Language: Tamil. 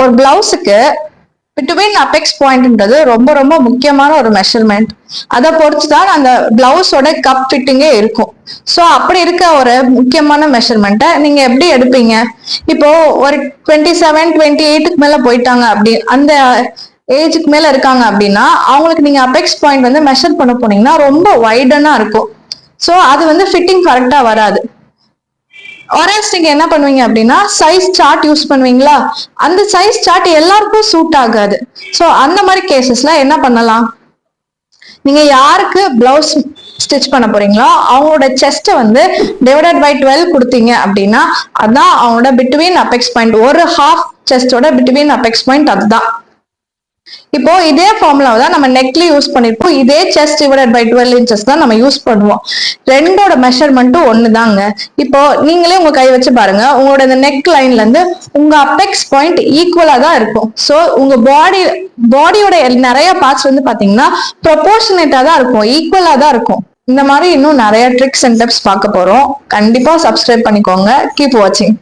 ஒரு பிளவுஸுக்கு பிட்வீன் அபெக்ஸ் பாயிண்ட்ன்றது ரொம்ப ரொம்ப முக்கியமான ஒரு மெஷர்மெண்ட். அதை பொறுத்து தான் அந்த பிளவுஸோட கப் ஃபிட்டிங்கே இருக்கும். ஸோ அப்படி இருக்க ஒரு முக்கியமான மெஷர்மெண்ட்டை நீங்க எப்படி எடுப்பீங்க? இப்போ ஒரு 27, 28க்கு மேல போயிட்டாங்க அப்படி அந்த ஏஜுக்கு மேல இருக்காங்க அப்படின்னா அவங்களுக்கு நீங்க அபெக்ஸ் பாயிண்ட் வந்து மெஷர் பண்ண போனீங்கன்னா ரொம்ப வைடனா இருக்கும். ஸோ அது வந்து ஃபிட்டிங் கரெக்டா வராது. ஆர்எல்ஸ் நீங்க என்ன பண்ணுவீங்க அப்படின்னா சைஸ் சார்ட் யூஸ் பண்ணுவீங்களா? அந்த சைஸ் சார்ட் எல்லாருக்கும் சூட் ஆகாது. ஸோ அந்த மாதிரி கேசஸ்ல என்ன பண்ணலாம்? நீங்க யாருக்கு பிளவுஸ் ஸ்டிச் பண்ண போறீங்களோ அவங்களோட செஸ்ட் வந்து டிவைடட் பை 12 கொடுத்தீங்க அப்படின்னா அதான் அவங்களோட பிட்வீன் அபெக்ஸ் பாயிண்ட். ஒரு ஹாஃப் செஸ்டோட பிட்வீன் அபெக்ஸ் பாயிண்ட் அதுதான். இப்போ இதே ஃபார்முலாவை தான் நம்ம நெக்ல யூஸ் பண்ணிருப்போம். இதே செஸ்ட் டிவைடட் பை 12 inches தான் நம்ம யூஸ் பண்ணுவோம். ரெண்டோட மெஷர்மெண்ட்டும் ஒண்ணுதாங்க. இப்போ நீங்களே உங்க கை வச்சு பாருங்க. உங்களோட இந்த நெக் லைன்ல இருந்து உங்க அபெக்ஸ் பாயிண்ட் ஈக்குவலா தான் இருக்கும். சோ உங்க பாடியோட நிறைய பார்ட்ஸ் வந்து பாத்தீங்கன்னா ப்ரொபோர்ஷனேட்டா தான் இருக்கும், ஈக்குவலா தான் இருக்கும். இந்த மாதிரி இன்னும் நிறைய ட்ரிக்ஸ் அண்ட் டிப்ஸ் பார்க்க போறோம். கண்டிப்பா சப்ஸ்கிரைப் பண்ணிக்கோங்க. கீப் வாட்சிங்.